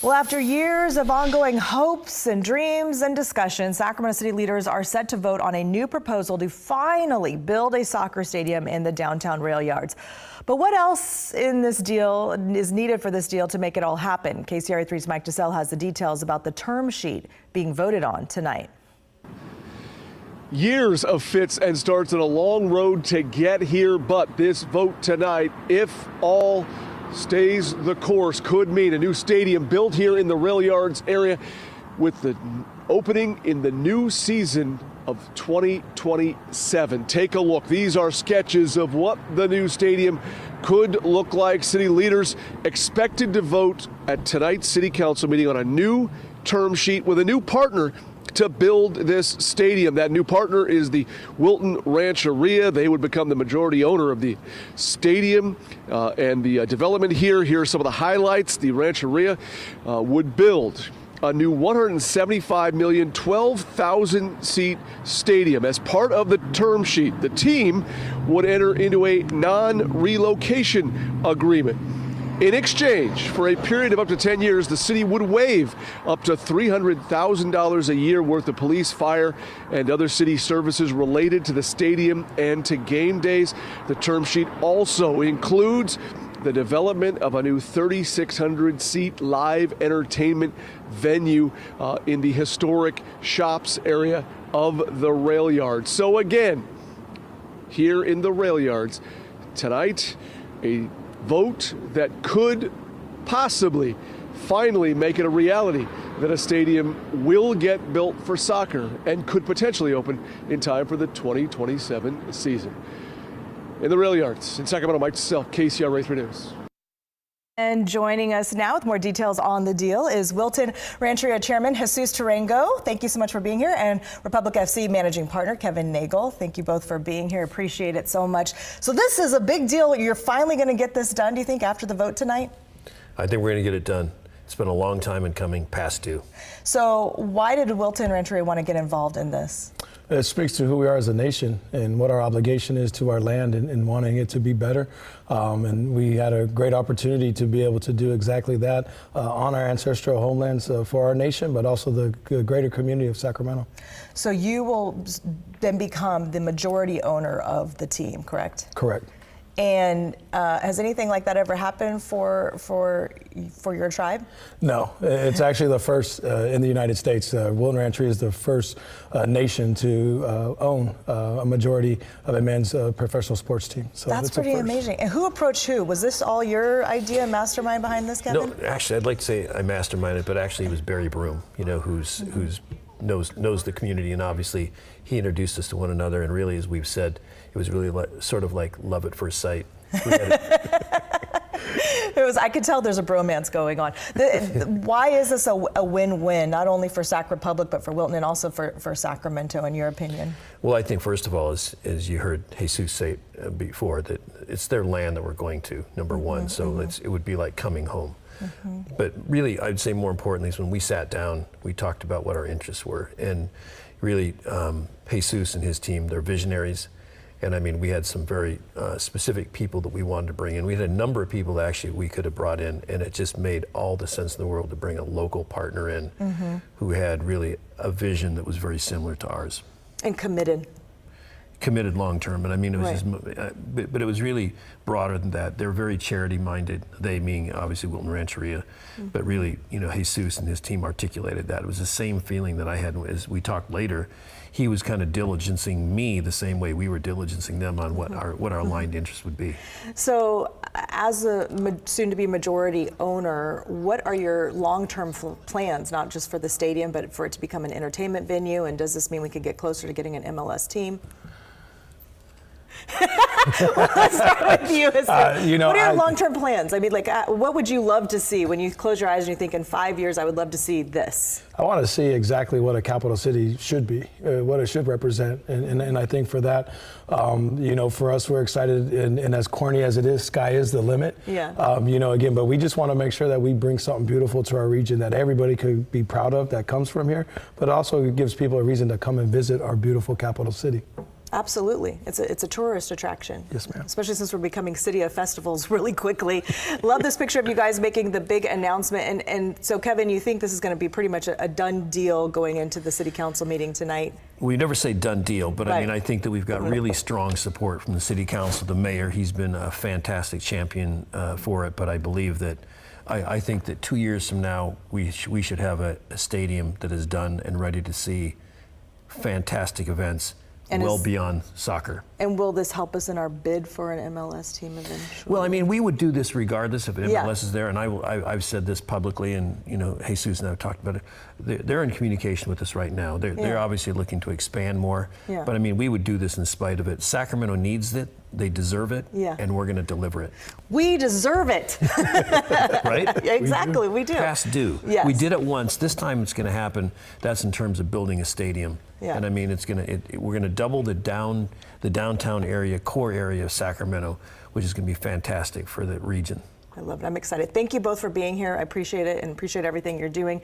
Well, after years of ongoing hopes and dreams and discussions, Sacramento City leaders are set to vote on a new proposal to finally build a soccer stadium in the downtown Railyards. But what else in this deal is needed for this deal to make it all happen? KCRA 3's Mike DeSalle has the details about the term sheet being voted on tonight. Years of fits and starts and a long road to get here, but this vote tonight, if all stays the course, could mean a new stadium built here in the Railyards area with the opening in the new season of 2027. Take a look. These are sketches of what the new stadium could look like. City leaders expected to vote at tonight's city council meeting on a new term sheet with a new partner to build this stadium. That new partner is the Wilton Rancheria. They would become the majority owner of the stadium and the development here. Here are some of the highlights. The Rancheria would build a new $175 million, 12,000 seat stadium. As part of the term sheet, the team would enter into a non-relocation agreement. In exchange for a period of up to 10 years, the city would waive up to $300,000 a year worth of police, fire, and other city services related to the stadium and to game days. The term sheet also includes the development of a new 3,600-seat live entertainment venue in the historic shops area of the Railyards. So again, here in the Railyards tonight, a vote that could possibly finally make it a reality that a stadium will get built for soccer and could potentially open in time for the 2027 season. In the Railyards, in Sacramento, Mike DeSalle, KCRA 3 News. And joining us now with more details on the deal is Wilton Rancheria Chairman Jesus Tarango. Thank you so much for being here. And Republic FC Managing Partner Kevin Nagle. Thank you both for being here. Appreciate it so much. So this is a big deal. You're finally going to get this done, do you think, after the vote tonight? I think we're going to get it done. It's been a long time in coming, past due. So why did Wilton Rancheria want to get involved in this? It speaks to who we are as a nation and what our obligation is to our land and wanting it to be better. And we had a great opportunity to be able to do exactly that on our ancestral homelands for our nation, but also the greater community of Sacramento. So you will then become the majority owner of the team, correct? Correct. And has anything like that ever happened for your tribe? No, it's actually the first in the United States. Wilton Rancheria is the first nation to own a majority of a men's professional sports team. So that's pretty amazing. And who approached who? Was this all your idea, mastermind behind this, Kevin? No, actually, I'd like to say I masterminded, but actually it was Barry Broom, you know, who's knows the community, and obviously he introduced us to one another, and really, as we've said, it was really sort of like love at first sight. I could tell there's a bromance going on. Why is this a win-win, not only for Sac Republic, but for Wilton and also for Sacramento, in your opinion? Well, I think first of all, as you heard Jesus say before, that it's their land that we're going to, number one, so it would be like coming home. But really, I'd say more importantly is when we sat down, we talked about what our interests were. And really, Jesus and his team, they're visionaries. And I mean, we had some very specific people that we wanted to bring in. We had a number of people that actually we could have brought in, and it just made all the sense in the world to bring a local partner in who had really a vision that was very similar to ours. And committed long term, and I mean it was just, but it was really broader than that. They're very charity minded. They meaning obviously Wilton Rancheria, but really, you know, Jesus and his team articulated that. It was the same feeling that I had as we talked later. He was kind of diligencing me the same way we were diligencing them on what our aligned interests would be. So, as a soon-to-be majority owner, what are your long-term plans? Not just for the stadium, but for it to become an entertainment venue. And does this mean we could get closer to getting an MLS team? Let's start with you. What are your long-term plans? I mean, like, what would you love to see when you close your eyes and you think in 5 years, I would love to see this? I want to see exactly what a capital city should be, what it should represent. And I think for that, for us, we're excited. And as corny as it is, sky is the limit. Yeah. Again, but we just want to make sure that we bring something beautiful to our region that everybody could be proud of that comes from here, but also it gives people a reason to come and visit our beautiful capital city. Absolutely. It's a tourist attraction. Yes, ma'am. Especially since we're becoming City of Festivals really quickly. Love this picture of you guys making the big announcement. And so, Kevin, you think this is going to be pretty much a done deal going into the City Council meeting tonight? We never say done deal, but Right. I mean, I think that we've got really strong support from the City Council, the mayor. He's been a fantastic champion for it, but I believe that I think that 2 years from now, we should have a stadium that is done and ready to see fantastic events And well beyond soccer. And will this help us in our bid for an MLS team eventually? Well, I mean, we would do this regardless if MLS Yeah. is there, and I've said this publicly, and you know, Jesus and I have talked about it. They're in communication with us right now. They're obviously looking to expand more, Yeah. but I mean, we would do this in spite of it. Sacramento needs it, they deserve it, Yeah. and we're going to deliver it. We deserve it. Right? Exactly, we do. Past due. Yes. We did it once. This time it's going to happen. That's in terms of building a stadium. Yeah. And I mean, we're going to double the downtown area, core area of Sacramento, which is going to be fantastic for the region. I love it. I'm excited. Thank you both for being here. I appreciate it and appreciate everything you're doing.